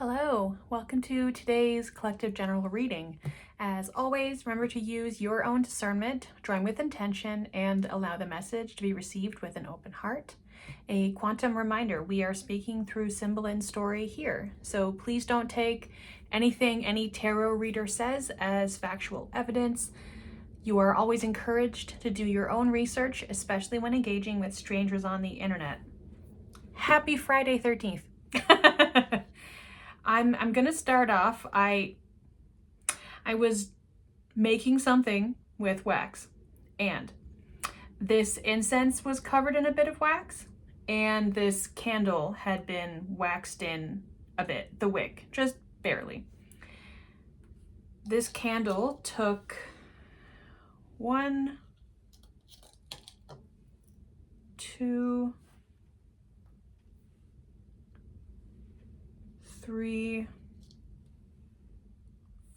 Hello, welcome to today's collective general reading. As always, remember to use your own discernment, drawing with intention, and allow the message to be received with an open heart. A quantum reminder, we are speaking through symbol and story here, so please don't take anything any tarot reader says as factual evidence. You are always encouraged to do your own research, especially when engaging with strangers on the internet. Happy Friday 13th. I'm gonna start off. I was making something with wax, and this incense was covered in a bit of wax, and this candle had been waxed in a bit, the wick, just barely. This candle took 1, 2, 3,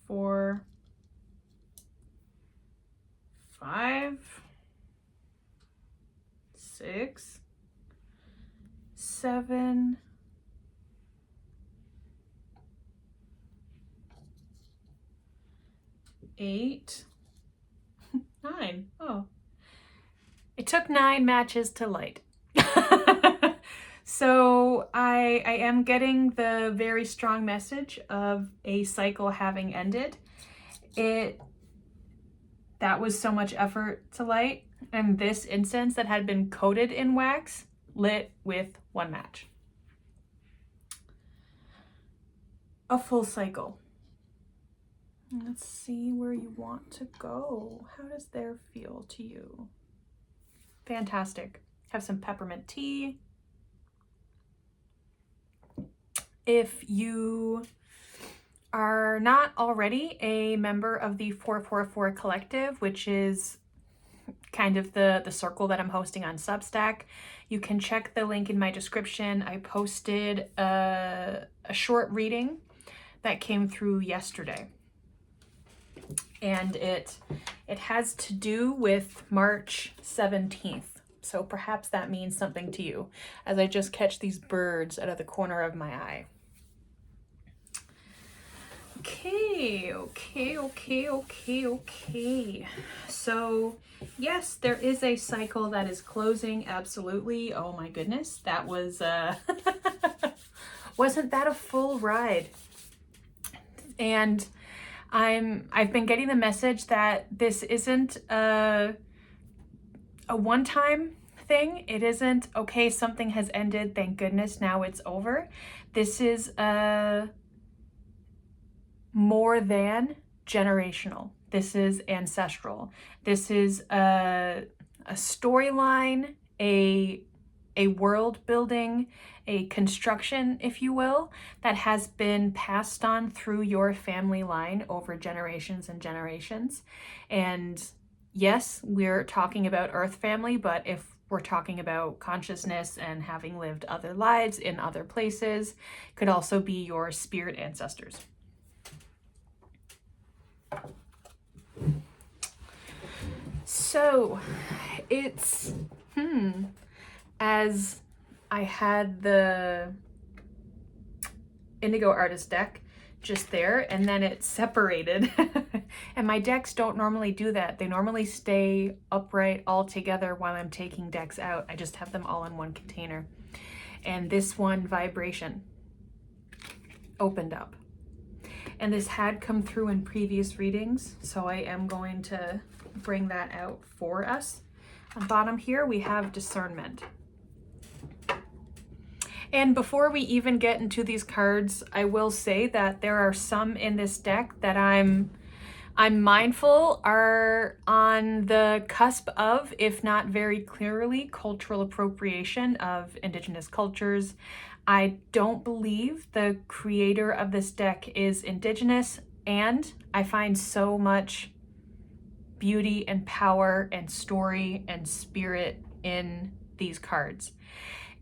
4, 5, 6, 7, 8, 9. Oh, it took 9 matches to light. So I am getting the very strong message of a cycle having ended. That was so much effort to light, and this incense that had been coated in wax lit with 1 match. A full cycle. Let's see where you want to go. How does there feel to you? Fantastic. Have some peppermint tea. If you are not already a member of the 444 Collective, which is kind of the circle that I'm hosting on Substack, you can check the link in my description. I posted a short reading that came through yesterday. And it has to do with March 17th. So perhaps that means something to you as I just catch these birds out of the corner of my eye. Okay. So yes, there is a cycle that is closing. Absolutely. Oh my goodness. That was, wasn't that a full ride? And I've been getting the message that this isn't a one-time thing. It isn't, okay, something has ended, thank goodness, now it's over. This is more than generational. This is ancestral. This is a storyline, a world building, a construction, if you will, that has been passed on through your family line over generations and generations. And yes, we're talking about Earth family, but if we're talking about consciousness and having lived other lives in other places, could also be your spirit ancestors. So it's, as I had the Indigo Artist deck just there, and then it separated. And my decks don't normally do that. They normally stay upright all together while I'm taking decks out. I just have them all in one container. And this one, vibration, opened up. And this had come through in previous readings, so I am going to bring that out for us. On bottom here, we have discernment. And before we even get into these cards, I will say that there are some in this deck that I'm mindful are on the cusp of, if not very clearly, cultural appropriation of Indigenous cultures. I don't believe the creator of this deck is Indigenous, and I find so much beauty and power and story and spirit in these cards.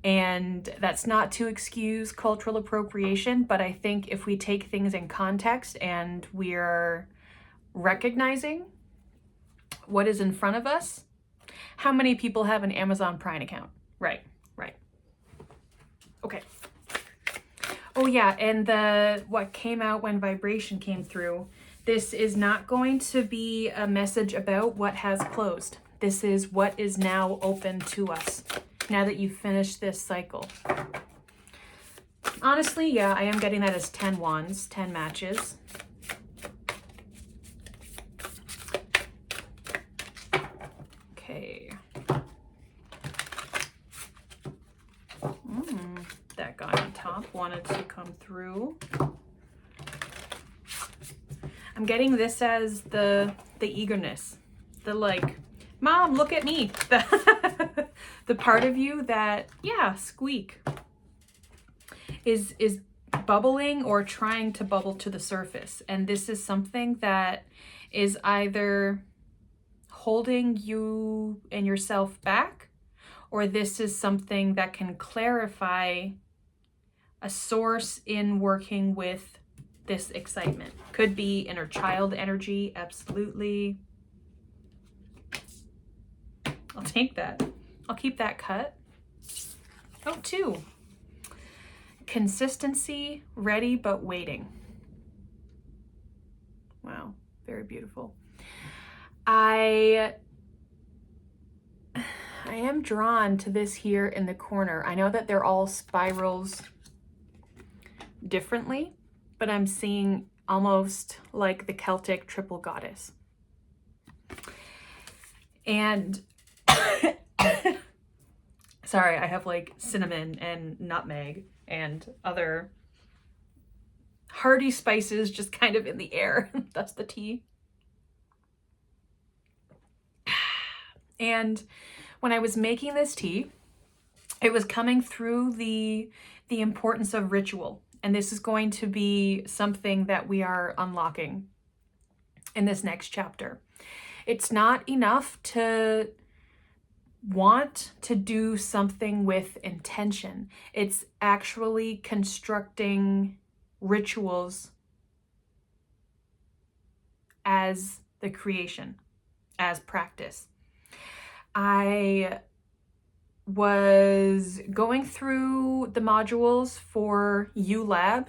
And that's not to excuse cultural appropriation, but I think if we take things in context and we're recognizing what is in front of us, how many people have an Amazon Prime account? Right. Okay. Oh yeah, and what came out when vibration came through, this is not going to be a message about what has closed. This is what is now open to us, now that you've finished this cycle. Honestly, yeah, I am getting that as 10 wands, 10 matches. Okay. That guy on top wanted to come through. I'm getting this as the eagerness, the like, Mom, look at me. The part of you that, yeah, squeak, is bubbling or trying to bubble to the surface. And this is something that is either holding you and yourself back, or this is something that can clarify a source in working with this excitement. Could be inner child energy, absolutely. I'll take that. I'll keep that cut. Oh, 2. Consistency, ready but waiting. Wow, very beautiful. I am drawn to this here in the corner. I know that they're all spirals differently, but I'm seeing almost like the Celtic triple goddess. And sorry, I have like cinnamon and nutmeg and other hearty spices just kind of in the air. That's the tea. And when I was making this tea, it was coming through the importance of ritual. And this is going to be something that we are unlocking in this next chapter. It's not enough to want to do something with intention. It's actually constructing rituals as the creation, as practice. I was going through the modules for ULab,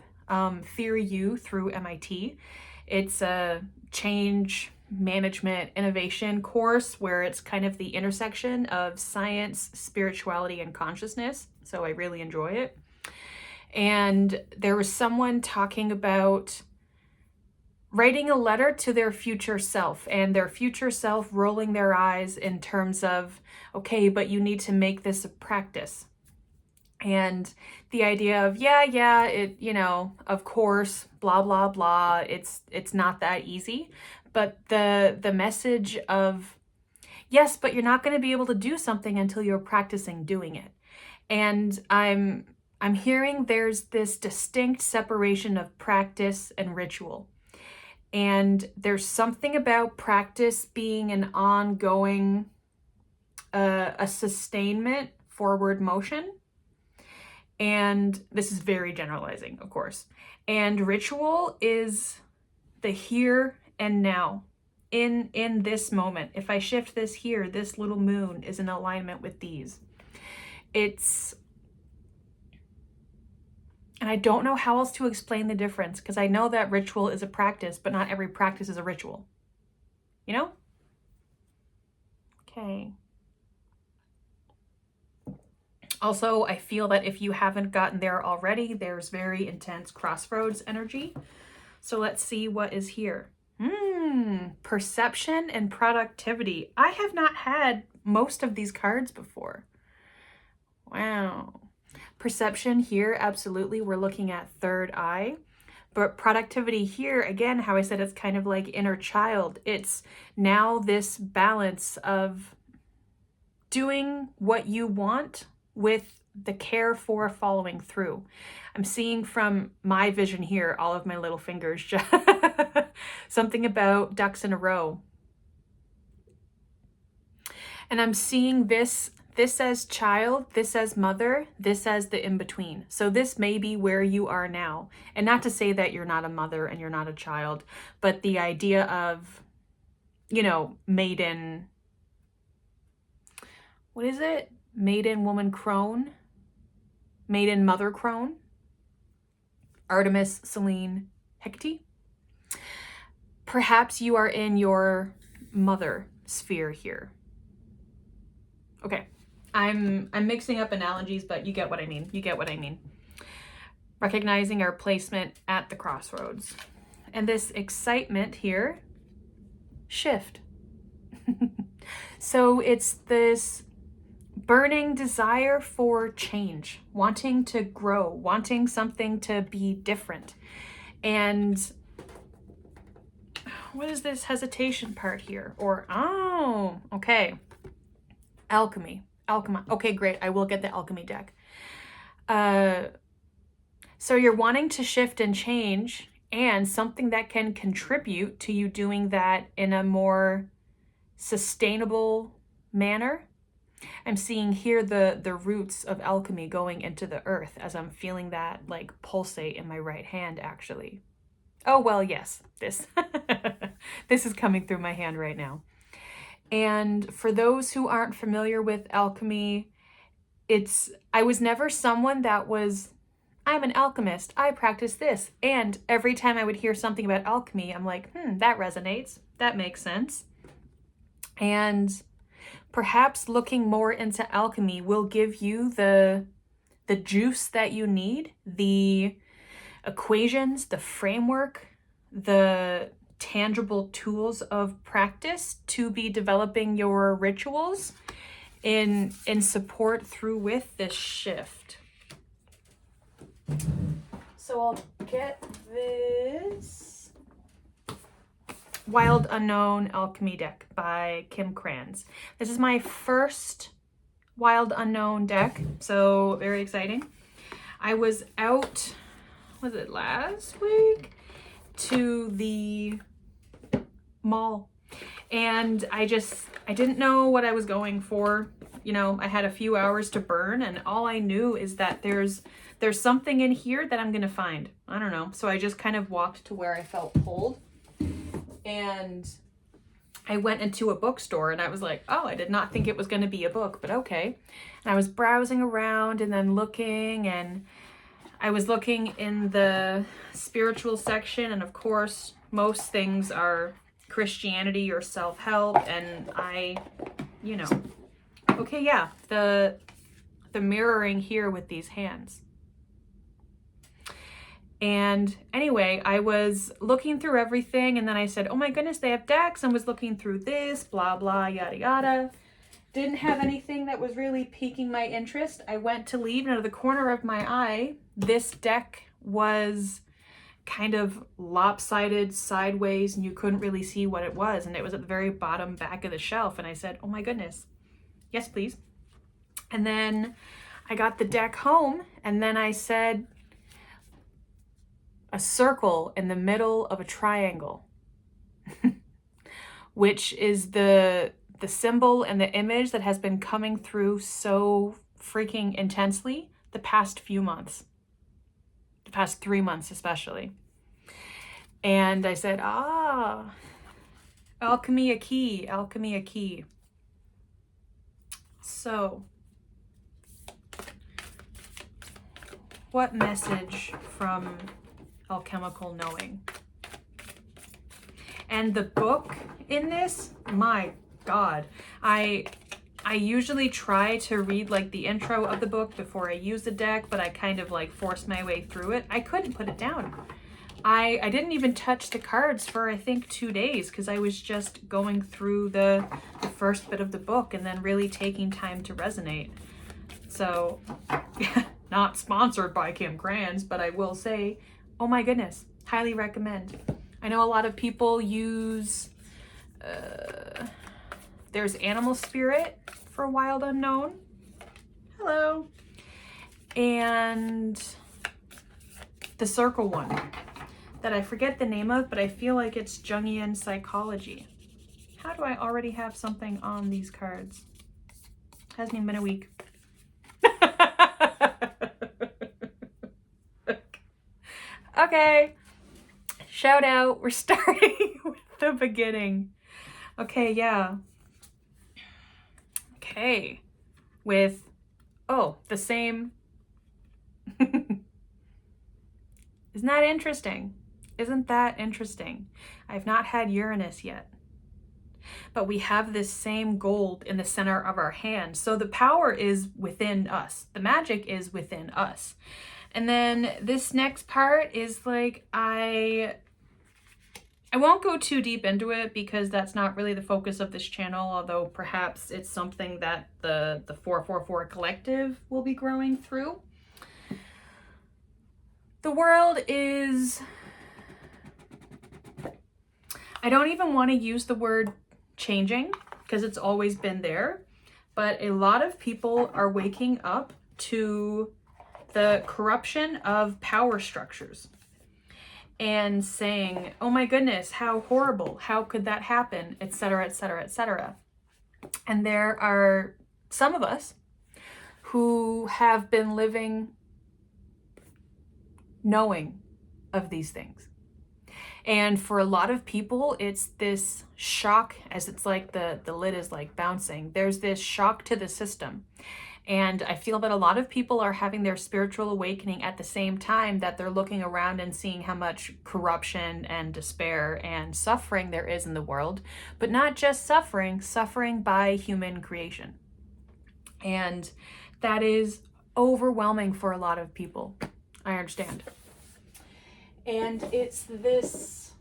Theory U through MIT. It's a change management innovation course where it's kind of the intersection of science, spirituality, and consciousness. So I really enjoy it. And there was someone talking about writing a letter to their future self, and their future self rolling their eyes in terms of, okay, but you need to make this a practice. And the idea of, yeah, it, you know, of course, blah, blah, blah, it's not that easy. But the message of, yes, but you're not going to be able to do something until you're practicing doing it. And I'm hearing there's this distinct separation of practice and ritual. And there's something about practice being an ongoing, a sustainment forward motion. And this is very generalizing, of course. And ritual is the here and now, in this moment. If I shift this here, this little moon is in alignment with these. And I don't know how else to explain the difference, because I know that ritual is a practice, but not every practice is a ritual. You know? Okay. Also, I feel that if you haven't gotten there already, there's very intense crossroads energy. So let's see what is here. Perception and productivity. I have not had most of these cards before. Wow. Perception here, absolutely. We're looking at third eye. But productivity here, again, how I said it's kind of like inner child. It's now this balance of doing what you want with the care for following through. I'm seeing from my vision here, all of my little fingers, just something about ducks in a row. And I'm seeing this as child, this as mother, this as the in-between. So this may be where you are now. And not to say that you're not a mother and you're not a child, but the idea of, you know, maiden, what is it? Maiden woman crone? Maiden mother crone? Artemis, Selene, Hecate. Perhaps you are in your mother sphere here. Okay, I'm mixing up analogies, but you get what I mean. You get what I mean. Recognizing our placement at the crossroads. And this excitement here, shift. So it's this burning desire for change, wanting to grow, wanting something to be different. And what is this hesitation part here? Or, oh, okay. Alchemy. Okay, great. I will get the alchemy deck. So you're wanting to shift and change, and something that can contribute to you doing that in a more sustainable manner. I'm seeing here the roots of alchemy going into the earth as I'm feeling that like pulsate in my right hand, actually. Oh, well, yes, this is coming through my hand right now. And for those who aren't familiar with alchemy, I was never someone that was, I'm an alchemist, I practice this. And every time I would hear something about alchemy, I'm like, that resonates, that makes sense. And perhaps looking more into alchemy will give you the juice that you need, the equations, the framework, the tangible tools of practice to be developing your rituals in support through with this shift. So I'll get this Wild Unknown Alchemy deck by Kim Kranz. This is my first Wild Unknown deck, so very exciting. I was out, was it last week, to the mall, and I didn't know what I was going for. You know, I had a few hours to burn, and all I knew is that there's something in here that I'm gonna find. I don't know. So I just kind of walked to where I felt pulled, and I went into a bookstore, and I was like, oh, I did not think it was gonna be a book, but okay. And I was browsing around and then looking, and I was looking in the spiritual section, and of course, most things are Christianity or self-help, and okay, yeah, the mirroring here with these hands. And anyway, I was looking through everything, and then I said, oh my goodness, they have decks, and was looking through this, blah, blah, yada, yada. Didn't have anything that was really piquing my interest. I went to leave, and out of the corner of my eye, this deck was kind of lopsided sideways, and you couldn't really see what it was, and it was at the very bottom back of the shelf, and I said, oh my goodness, yes, please. And then I got the deck home, and then I said, a circle in the middle of a triangle, which is the symbol and the image that has been coming through so freaking intensely the past few months, the past 3 months especially. And I said, alchemy a key, alchemy a key. So, what message from alchemical knowing? And the book in this, my God, I usually try to read like the intro of the book before I use the deck, but I kind of like forced my way through it. I couldn't put it down. I didn't even touch the cards for I think 2 days, because I was just going through the first bit of the book and then really taking time to resonate. So, not sponsored by Kim Kranz, but I will say, oh my goodness, highly recommend. I know a lot of people use, there's Animal Spirit for Wild Unknown. Hello. And the Circle one that I forget the name of, but I feel like it's Jungian psychology. How do I already have something on these cards? Hasn't even been a week. Okay, shout out. We're starting with the beginning. Okay, yeah. Okay, with, the same. Isn't that interesting? Isn't that interesting? I've not had Uranus yet. But we have this same gold in the center of our hand. So the power is within us. The magic is within us. And then this next part is like, I won't go too deep into it because that's not really the focus of this channel, although perhaps it's something that the 444 collective will be growing through. The world is, I don't even want to use the word changing because it's always been there, but a lot of people are waking up to the corruption of power structures and saying, oh my goodness, how horrible, how could that happen, etc., etc., etc. And there are some of us who have been living knowing of these things. And for a lot of people, it's this shock, as it's like the lid is like bouncing. There's this shock to the system. And I feel that a lot of people are having their spiritual awakening at the same time that they're looking around and seeing how much corruption and despair and suffering there is in the world, but not just suffering, suffering by human creation. And that is overwhelming for a lot of people. I understand. And it's this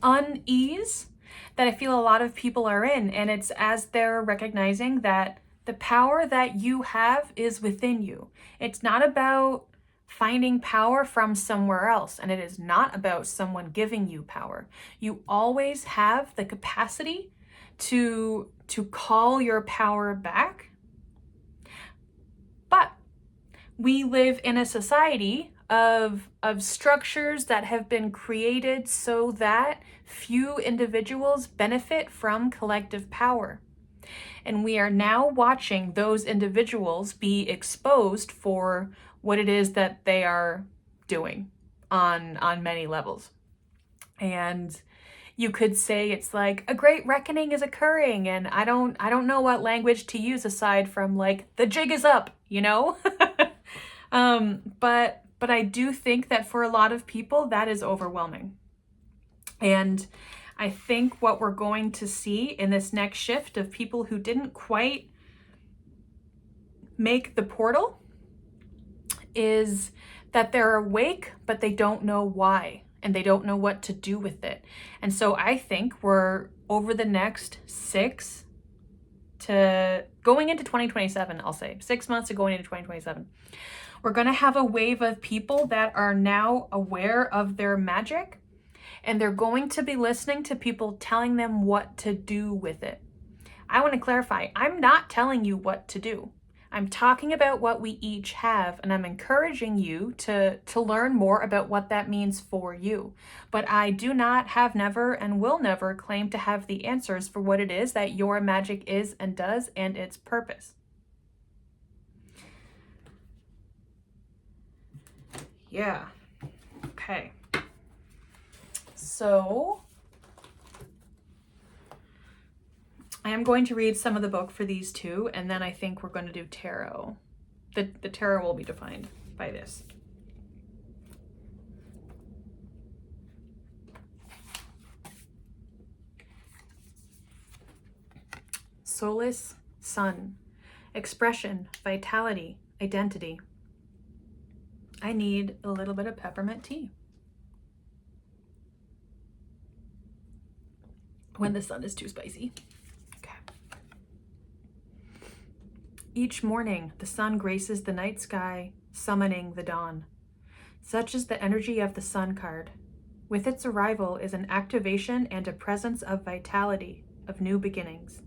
unease that I feel a lot of people are in, and it's as they're recognizing that the power that you have is within you. It's not about finding power from somewhere else, and it is not about someone giving you power. You always have the capacity to call your power back. But we live in a society of structures that have been created so that few individuals benefit from collective power. And we are now watching those individuals be exposed for what it is that they are doing on many levels. And you could say it's like a great reckoning is occurring, and I don't know what language to use aside from like the jig is up, you know? But I do think that for a lot of people that is overwhelming. And I think what we're going to see in this next shift of people who didn't quite make the portal is that they're awake, but they don't know why, and they don't know what to do with it. And so I think we're over the next 6 to going into 2027, I'll say 6 months to going into 2027. We're going to have a wave of people that are now aware of their magic, and they're going to be listening to people telling them what to do with it. I want to clarify, I'm not telling you what to do. I'm talking about what we each have, and I'm encouraging you to learn more about what that means for you. But I do not, have never, and will never claim to have the answers for what it is that your magic is and does and its purpose. Yeah. Okay. So I am going to read some of the book for these two, and then I think we're going to do tarot. The tarot will be defined by this. Solace, sun, expression, vitality, identity. I need a little bit of peppermint tea. When the sun is too spicy. Okay. Each morning, the sun graces the night sky, summoning the dawn. Such is the energy of the sun card. With its arrival is an activation and a presence of vitality, of new beginnings.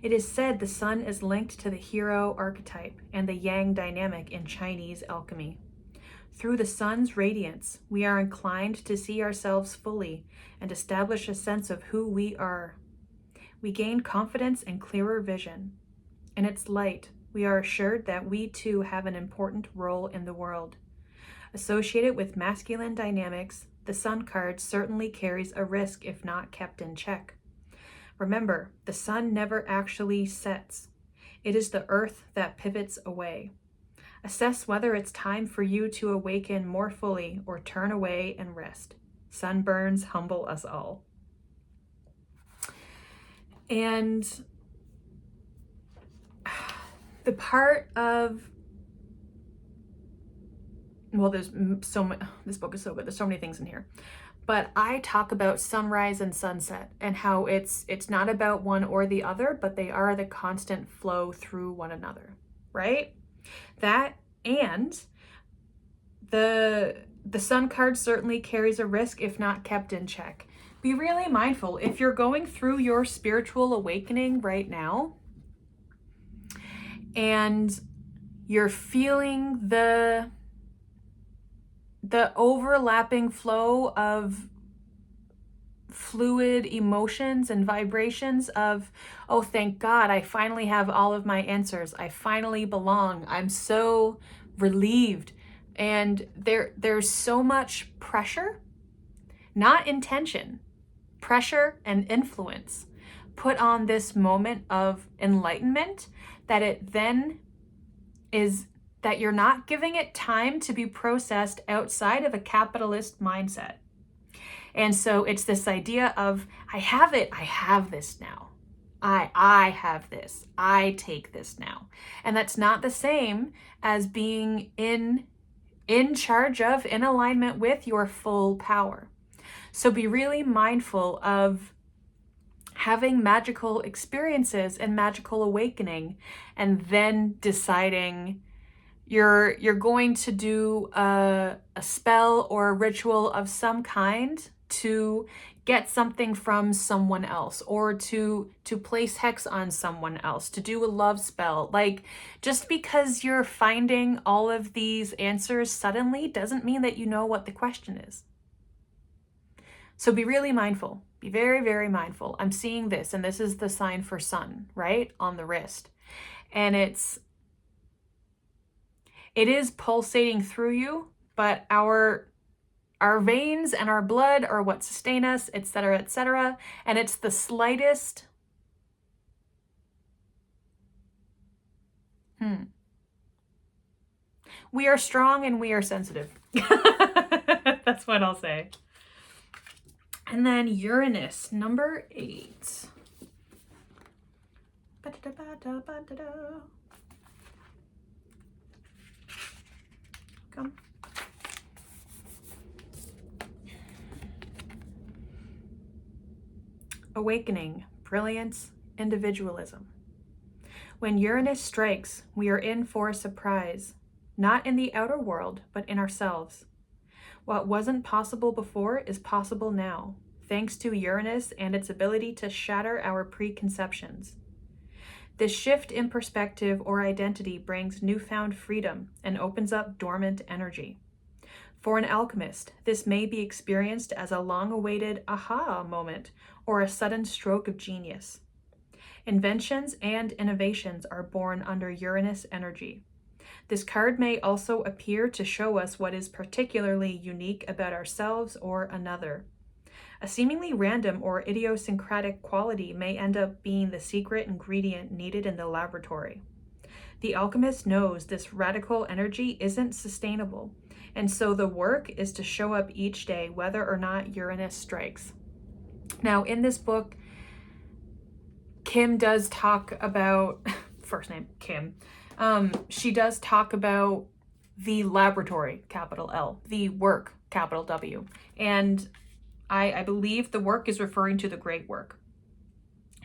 It is said the sun is linked to the hero archetype and the yang dynamic in Chinese alchemy. Through the sun's radiance, we are inclined to see ourselves fully and establish a sense of who we are. We gain confidence and clearer vision. In its light, we are assured that we too have an important role in the world. Associated with masculine dynamics, the sun card certainly carries a risk if not kept in check. Remember, the sun never actually sets. It is the earth that pivots away. Assess whether it's time for you to awaken more fully or turn away and rest. Sunburns humble us all. And the part of, well, there's so much, this book is so good, there's so many things in here, but I talk about sunrise and sunset and how it's not about one or the other, but they are the constant flow through one another, right? That, and the sun card certainly carries a risk if not kept in check. Be really mindful. If you're going through your spiritual awakening right now and you're feeling the overlapping flow of fluid emotions and vibrations of, oh, thank God, I finally have all of my answers. I finally belong. I'm so relieved. And there's so much pressure, not intention, pressure and influence put on this moment of enlightenment that it then is that you're not giving it time to be processed outside of a capitalist mindset. And so it's this idea of, I have it, I have this now. I have this, I take this now. And that's not the same as being in charge of, in alignment with your full power. So be really mindful of having magical experiences and magical awakening, and then deciding you're going to do a spell or a ritual of some kind to get something from someone else, or to place hex on someone else, to do a love spell. Like, just because you're finding all of these answers suddenly doesn't mean that you know what the question is. So be really mindful. Be very, very mindful. I'm seeing this, and this is the sign for sun, right? On the wrist. And it is pulsating through you, but our veins and our blood are what sustain us, etc., etc. And it's the slightest we are strong and we are sensitive. That's what I'll say. And then Uranus, number 8. Come. Awakening, brilliance, individualism. When Uranus strikes, we are in for a surprise, not in the outer world, but in ourselves. What wasn't possible before is possible now, thanks to Uranus and its ability to shatter our preconceptions. This shift in perspective or identity brings newfound freedom and opens up dormant energy. For an alchemist, this may be experienced as a long-awaited aha moment or a sudden stroke of genius. Inventions and innovations are born under Uranus energy. This card may also appear to show us what is particularly unique about ourselves or another. A seemingly random or idiosyncratic quality may end up being the secret ingredient needed in the laboratory. The alchemist knows this radical energy isn't sustainable, and so the work is to show up each day whether or not Uranus strikes. Now, in this book, Kim does talk about, first name Kim, she does talk about the laboratory, capital L, the work, capital W. And I believe the work is referring to the great work.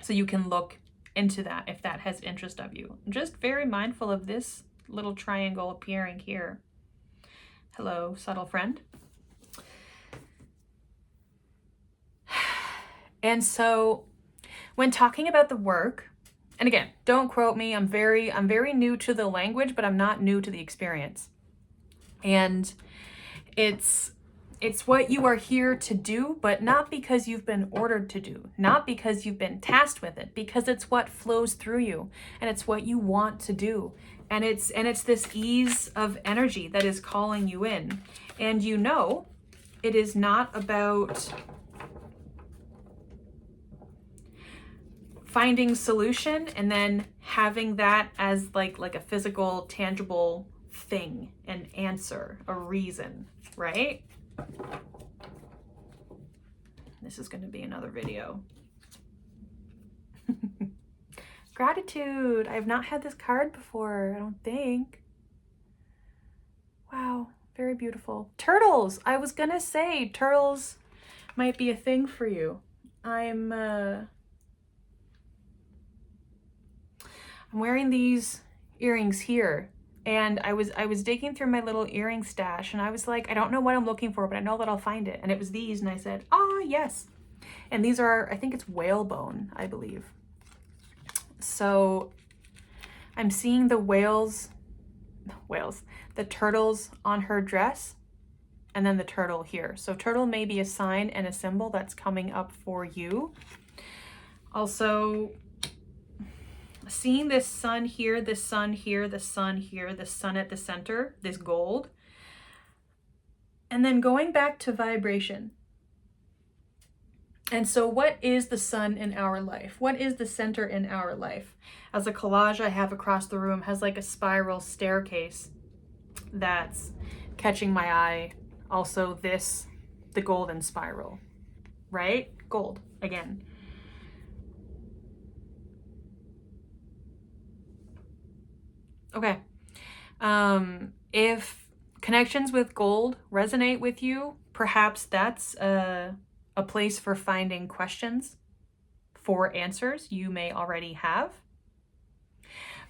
So you can look into that if that has interest of you. I'm just very mindful of this little triangle appearing here. Hello, subtle friend. And so when talking about the work, and again, don't quote me, I'm very new to the language, but I'm not new to the experience. And it's what you are here to do, but not because you've been ordered to do, not because you've been tasked with it, because it's what flows through you and it's what you want to do. And it's this ease of energy that is calling you in. And you know, it is not about finding solution and then having that as like a physical, tangible thing, an answer, a reason, right? This is going to be another video. Gratitude. I have not had this card before, I don't think. Wow, very beautiful. Turtles. I was going to say turtles might be a thing for you. I'm wearing these earrings here, and I was digging through my little earring stash, and I was like, I don't know what I'm looking for, but I know that I'll find it. And it was these, and I said, ah, yes. And these are, I think it's whalebone, I believe. So I'm seeing the the turtles on her dress, and then the turtle here. So turtle may be a sign and a symbol that's coming up for you. Also, seeing this sun here, this sun here, the sun here, the sun at the center, this gold. And then going back to vibration. And so what is the sun in our life? What is the center in our life? As a collage I have across the room has like a spiral staircase that's catching my eye. Also this, the golden spiral, right? Gold, again. Okay. If connections with gold resonate with you, perhaps that's a place for finding questions for answers you may already have.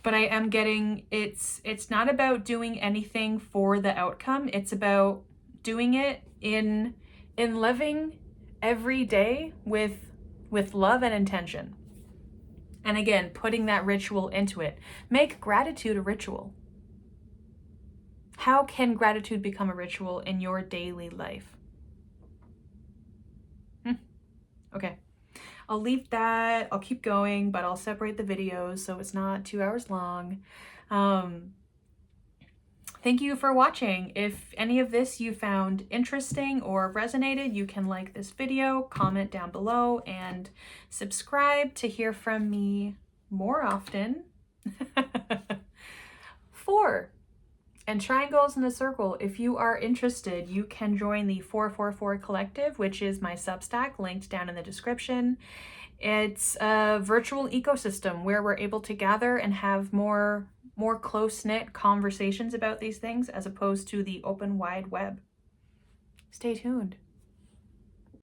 But I am getting, it's not about doing anything for the outcome. It's about doing it in living every day with love and intention. And again, putting that ritual into it. Make gratitude a ritual. How can gratitude become a ritual in your daily life? Okay, I'll leave that. I'll keep going, but I'll separate the videos so it's not 2 hours long. Thank you for watching. If any of this you found interesting or resonated, you can like this video, comment down below, and subscribe to hear from me more often. 4. And triangles in a circle. If you are interested, you can join the 444 Collective, which is my Substack, linked down in the description. It's a virtual ecosystem where we're able to gather and have more close-knit conversations about these things as opposed to the open wide web. Stay tuned.